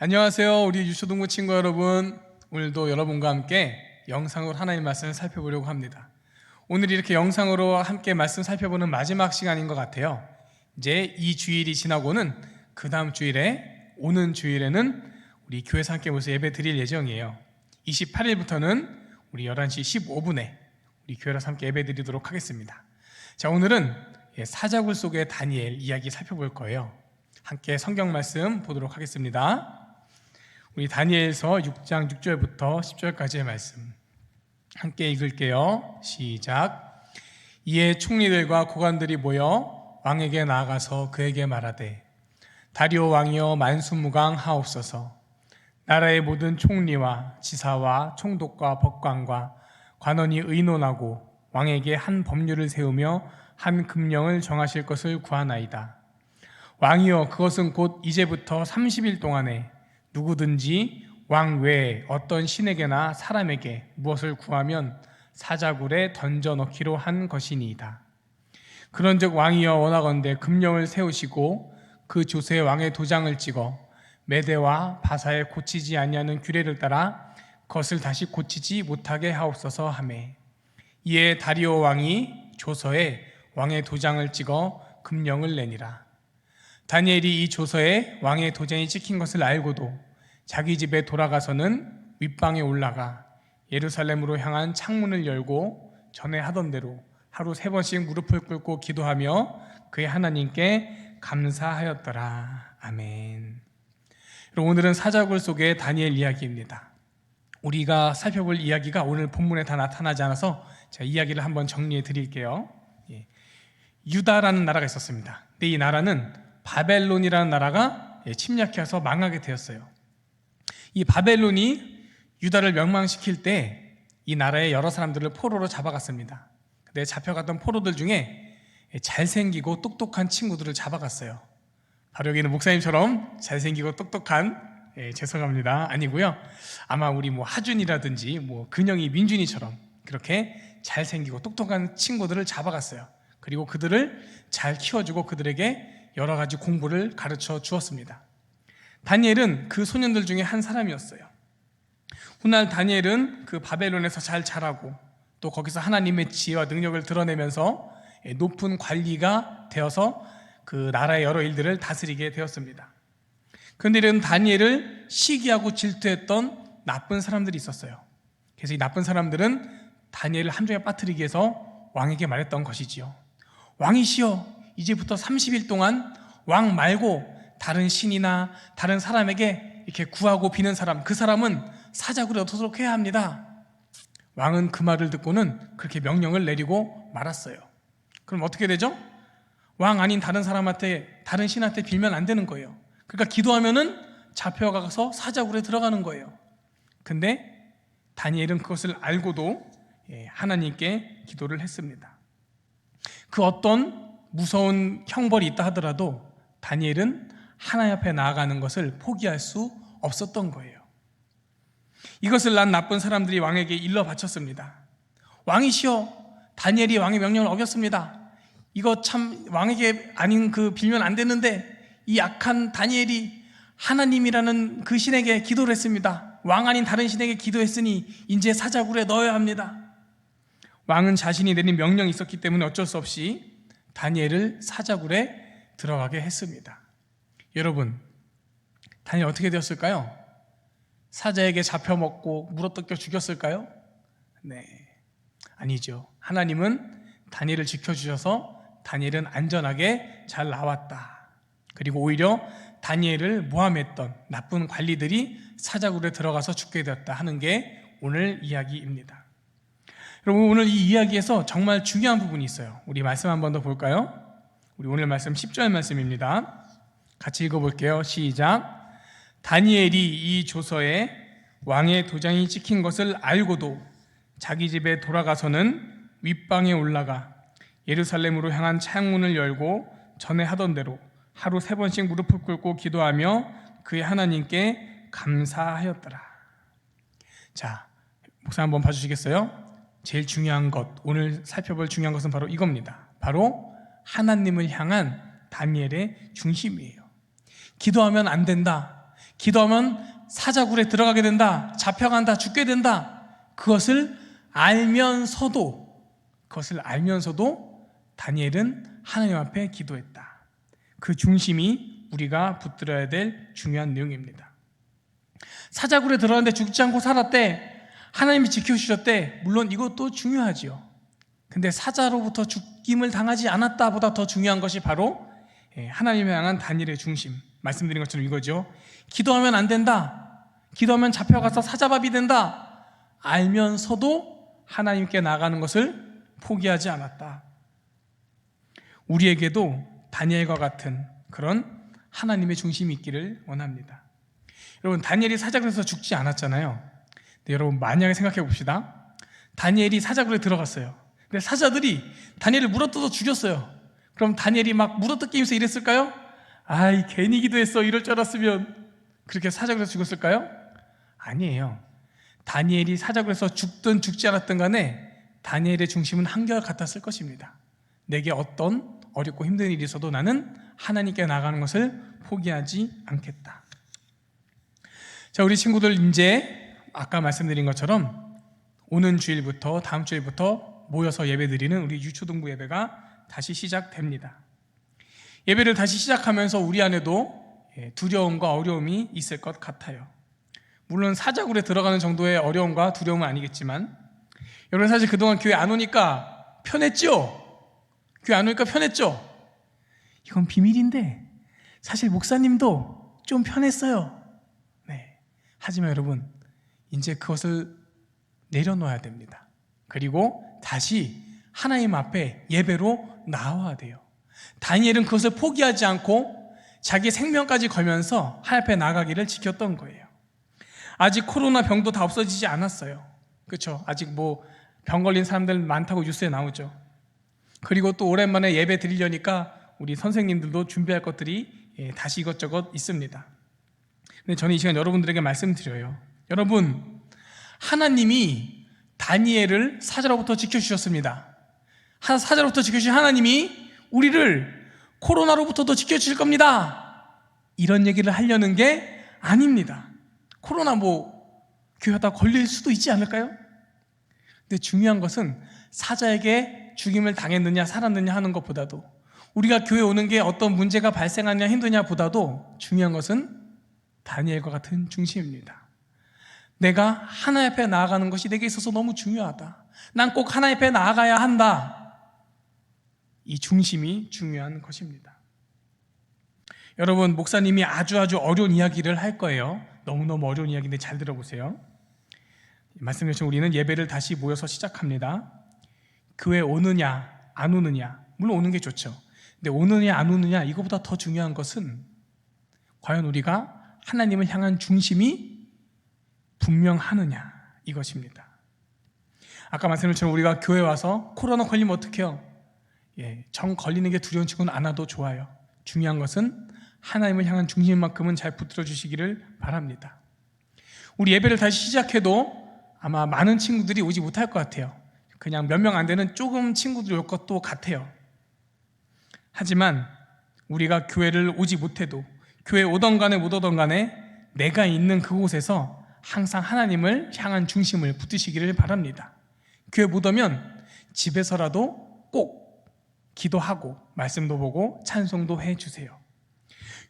안녕하세요. 우리 유초동부 친구 여러분. 오늘도 여러분과 함께 영상으로 하나님 말씀을 살펴보려고 합니다. 오늘 이렇게 영상으로 함께 말씀 살펴보는 마지막 시간인 것 같아요. 이제 이 주일이 지나고는 그 다음 주일에, 오는 주일에는 우리 교회에서 함께 모여서 예배 드릴 예정이에요. 28일부터는 우리 11시 15분에 우리 교회에서 함께 예배 드리도록 하겠습니다. 자, 오늘은 사자굴 속의 다니엘 이야기 살펴볼 거예요. 함께 성경 말씀 보도록 하겠습니다. 우리 다니엘서 6장 6절부터 10절까지의 말씀 함께 읽을게요. 시작. 이에 총리들과 고관들이 모여 왕에게 나아가서 그에게 말하되, 다리오 왕이여 만수무강하옵소서. 나라의 모든 총리와 지사와 총독과 법관과 관원이 의논하고 왕에게 한 법률을 세우며 한 금령을 정하실 것을 구하나이다. 왕이여, 그것은 곧 이제부터 30일 동안에 누구든지 왕 외에 어떤 신에게나 사람에게 무엇을 구하면 사자굴에 던져 넣기로 한 것이니이다. 그런즉 왕이여, 원하건대 금령을 세우시고 그 조서에 왕의 도장을 찍어 메대와 바사에 고치지 아니하는 규례를 따라 그것을 다시 고치지 못하게 하옵소서 하매, 이에 다리오 왕이 조서에 왕의 도장을 찍어 금령을 내니라. 다니엘이 이 조서에 왕의 도장이 찍힌 것을 알고도 자기 집에 돌아가서는 윗방에 올라가 예루살렘으로 향한 창문을 열고 전에 하던 대로 하루 3번씩 무릎을 꿇고 기도하며 그의 하나님께 감사하였더라. 아멘. 오늘은 사자굴 속의 다니엘 이야기입니다. 우리가 살펴볼 이야기가 오늘 본문에 다 나타나지 않아서 제가 이야기를 한번 정리해 드릴게요. 유다라는 나라가 있었습니다. 근데 이 나라는 바벨론이라는 나라가 침략해서 망하게 되었어요. 이 바벨론이 유다를 멸망시킬 때 이 나라의 여러 사람들을 포로로 잡아갔습니다. 근데 잡혀갔던 포로들 중에 잘생기고 똑똑한 친구들을 잡아갔어요. 바로 여기는 목사님처럼 잘생기고 똑똑한, 죄송합니다, 아니고요. 아마 우리 하준이라든지 근영이, 민준이처럼 그렇게 잘생기고 똑똑한 친구들을 잡아갔어요. 그리고 그들을 잘 키워주고 그들에게 여러 가지 공부를 가르쳐 주었습니다. 다니엘은 그 소년들 중에 한 사람이었어요. 훗날 다니엘은 그 바벨론에서 잘 자라고 또 거기서 하나님의 지혜와 능력을 드러내면서 높은 관리가 되어서 그 나라의 여러 일들을 다스리게 되었습니다. 그런데 이런 다니엘을 시기하고 질투했던 나쁜 사람들이 있었어요. 그래서 이 나쁜 사람들은 다니엘을 함정에 빠뜨리기 위해서 왕에게 말했던 것이지요. 왕이시여, 이제부터 30일 동안 왕 말고 다른 신이나 다른 사람에게 이렇게 구하고 비는 사람, 그 사람은 사자굴에 넣도록 해야 합니다. 왕은 그 말을 듣고는 그렇게 명령을 내리고 말았어요. 그럼 어떻게 되죠? 왕 아닌 다른 사람한테, 다른 신한테 빌면 안 되는 거예요. 그러니까 기도하면은 잡혀가서 사자굴에 들어가는 거예요. 근데 다니엘은 그것을 알고도 하나님께 기도를 했습니다. 그 어떤 무서운 형벌이 있다 하더라도 다니엘은 하나님 앞에 나아가는 것을 포기할 수 없었던 거예요. 이것을 난 나쁜 사람들이 왕에게 일러 바쳤습니다. 왕이시여, 다니엘이 왕의 명령을 어겼습니다. 이거 참 왕에게 아닌 그 빌면 안 되는데 이 악한 다니엘이 하나님이라는 그 신에게 기도를 했습니다. 왕 아닌 다른 신에게 기도했으니 이제 사자굴에 넣어야 합니다. 왕은 자신이 내린 명령이 있었기 때문에 어쩔 수 없이 다니엘을 사자굴에 들어가게 했습니다. 여러분, 다니엘 어떻게 되었을까요? 사자에게 잡혀먹고 물어뜯겨 죽였을까요? 네, 아니죠. 하나님은 다니엘을 지켜주셔서 다니엘은 안전하게 잘 나왔다. 그리고 오히려 다니엘을 모함했던 나쁜 관리들이 사자굴에 들어가서 죽게 되었다 하는 게 오늘 이야기입니다. 여러분, 오늘 이 이야기에서 정말 중요한 부분이 있어요. 우리 말씀 한 번 더 볼까요? 우리 오늘 말씀 10절 말씀입니다. 같이 읽어볼게요. 시작. 다니엘이 이 조서에 왕의 도장이 찍힌 것을 알고도 자기 집에 돌아가서는 윗방에 올라가 예루살렘으로 향한 창문을 열고 전에 하던 대로 하루 3번씩 무릎을 꿇고 기도하며 그의 하나님께 감사하였더라. 자, 목사 한번 봐주시겠어요? 제일 중요한 것, 오늘 살펴볼 중요한 것은 바로 이겁니다. 바로 하나님을 향한 다니엘의 중심이에요. 기도하면 안 된다, 기도하면 사자굴에 들어가게 된다, 잡혀간다, 죽게 된다. 그것을 알면서도 다니엘은 하나님 앞에 기도했다. 그 중심이 우리가 붙들어야 될 중요한 내용입니다. 사자굴에 들어갔는데 죽지 않고 살았대, 하나님이 지켜주셨대. 물론 이것도 중요하지요. 근데 사자로부터 죽임을 당하지 않았다 보다 더 중요한 것이 바로 하나님을 향한 다니엘의 중심, 말씀드린 것처럼 이거죠. 기도하면 안 된다, 기도하면 잡혀가서 사자밥이 된다, 알면서도 하나님께 나가는 것을 포기하지 않았다. 우리에게도 다니엘과 같은 그런 하나님의 중심이 있기를 원합니다. 여러분, 다니엘이 사자굴에서 죽지 않았잖아요. 근데 여러분, 만약에 생각해 봅시다. 다니엘이 사자굴에 들어갔어요. 근데 사자들이 다니엘을 물어뜯어 죽였어요. 그럼 다니엘이 막 물어뜯기면서 이랬을까요? 아이, 괜히 기도했어, 이럴 줄 알았으면. 그렇게 사자굴에서 죽었을까요? 아니에요. 다니엘이 사자굴에서 죽든 죽지 않았든 간에 다니엘의 중심은 한결같았을 것입니다. 내게 어떤 어렵고 힘든 일이 있어도 나는 하나님께 나가는 것을 포기하지 않겠다. 자, 우리 친구들, 이제 아까 말씀드린 것처럼 오는 주일부터, 다음 주일부터 모여서 예배드리는 우리 유초등부 예배가 다시 시작됩니다. 예배를 다시 시작하면서 우리 안에도 두려움과 어려움이 있을 것 같아요. 물론 사자굴에 들어가는 정도의 어려움과 두려움은 아니겠지만, 여러분, 사실 그동안 교회 안 오니까 편했죠? 교회 안 오니까 편했죠? 이건 비밀인데 사실 목사님도 좀 편했어요. 네. 하지만 여러분, 이제 그것을 내려놓아야 됩니다. 그리고 다시 하나님 앞에 예배로 나와야 돼요. 다니엘은 그것을 포기하지 않고 자기 생명까지 걸면서 하나님 앞에 나가기를 지켰던 거예요. 아직 코로나 병도 다 없어지지 않았어요. 그렇죠? 아직 뭐 병 걸린 사람들 많다고 뉴스에 나오죠. 그리고 또 오랜만에 예배 드리려니까 우리 선생님들도 준비할 것들이 다시 이것저것 있습니다. 근데 저는 이 시간 여러분들에게 말씀드려요. 여러분, 하나님이 다니엘을 사자로부터 지켜주셨습니다. 사자로부터 지켜주신 하나님이 우리를 코로나로부터도 지켜주실 겁니다. 이런 얘기를 하려는 게 아닙니다. 코로나 교회 하다 걸릴 수도 있지 않을까요? 근데 중요한 것은 사자에게 죽임을 당했느냐 살았느냐 하는 것보다도, 우리가 교회 오는 게 어떤 문제가 발생하느냐 힘드냐 보다도 중요한 것은 다니엘과 같은 중심입니다. 내가 하나님 앞에 나아가는 것이 내게 있어서 너무 중요하다, 난 꼭 하나님 앞에 나아가야 한다, 이 중심이 중요한 것입니다. 여러분, 목사님이 아주 어려운 이야기를 할 거예요. 너무너무 어려운 이야기인데 잘 들어보세요. 말씀드린 우리는 예배를 다시 모여서 시작합니다. 교회 오느냐 안 오느냐, 물론 오는 게 좋죠. 근데 오느냐 안 오느냐, 이거보다 더 중요한 것은 과연 우리가 하나님을 향한 중심이 분명하느냐, 이것입니다. 아까 말씀드린 것처럼 우리가 교회 와서 코로나 걸리면 어떡해요? 정 걸리는 게 두려운 친구는 안 와도 좋아요. 중요한 것은 하나님을 향한 중심만큼은 잘 붙들어 주시기를 바랍니다. 우리 예배를 다시 시작해도 아마 많은 친구들이 오지 못할 것 같아요. 그냥 몇 명 안 되는 조금 친구들이 올 것도 같아요. 하지만 우리가 교회를 오지 못해도, 교회 오던 간에 못 오던 간에 내가 있는 그곳에서 항상 하나님을 향한 중심을 붙드시기를 바랍니다. 교회 못 오면 집에서라도 꼭 기도하고 말씀도 보고 찬송도 해주세요.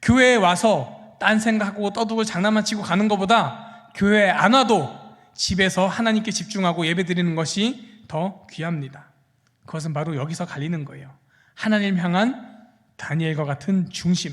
교회에 와서 딴 생각하고 떠들고 장난만 치고 가는 것보다 교회에 안 와도 집에서 하나님께 집중하고 예배드리는 것이 더 귀합니다. 그것은 바로 여기서 갈리는 거예요. 하나님 향한 다니엘과 같은 중심,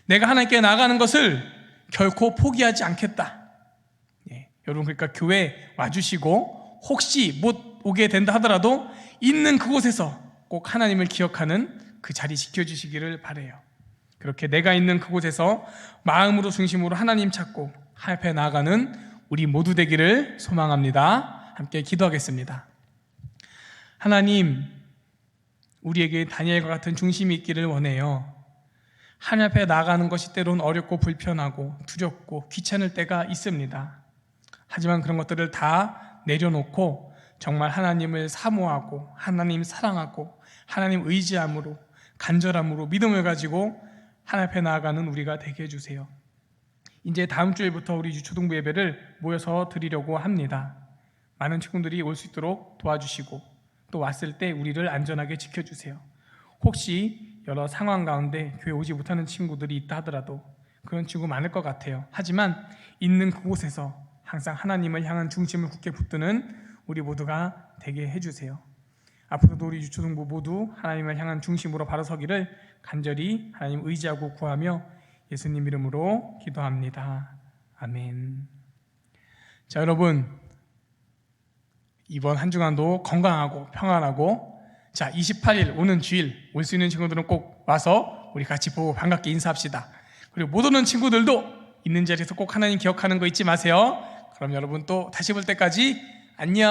내가 하나님께 나아가는 것을 결코 포기하지 않겠다. 여러분, 그러니까 교회 와주시고 혹시 못 오게 된다 하더라도 있는 그곳에서 꼭 하나님을 기억하는 그 자리 지켜주시기를 바라요. 그렇게 내가 있는 그곳에서 마음으로 중심으로 하나님 찾고 하나님 앞에 나아가는 우리 모두 되기를 소망합니다. 함께 기도하겠습니다. 하나님, 우리에게 다니엘과 같은 중심이 있기를 원해요. 하나님 앞에 나아가는 것이 때론 어렵고 불편하고 두렵고 귀찮을 때가 있습니다. 하지만 그런 것들을 다 내려놓고 정말 하나님을 사모하고 하나님 사랑하고 하나님 의지함으로 간절함으로 믿음을 가지고 하나님 앞에 나아가는 우리가 되게 해주세요. 이제 다음 주일부터 우리 유초등부 예배를 모여서 드리려고 합니다. 많은 친구들이 올 수 있도록 도와주시고 또 왔을 때 우리를 안전하게 지켜주세요. 혹시 여러 상황 가운데 교회 오지 못하는 친구들이 있다 하더라도 그런 친구 많을 것 같아요. 하지만 있는 그곳에서 항상 하나님을 향한 중심을 굳게 붙드는 우리 모두가 되게 해주세요. 앞으로도 우리 유초등부 모두 하나님을 향한 중심으로 바로 서기를 간절히 하나님 의지하고 구하며 예수님 이름으로 기도합니다. 아멘. 자, 여러분, 이번 한 주간도 건강하고 평안하고, 자, 28일 오는 주일 올 수 있는 친구들은 꼭 와서 우리 같이 보고 반갑게 인사합시다. 그리고 못 오는 친구들도 있는 자리에서 꼭 하나님 기억하는 거 잊지 마세요. 그럼 여러분 또 다시 볼 때까지 안녕.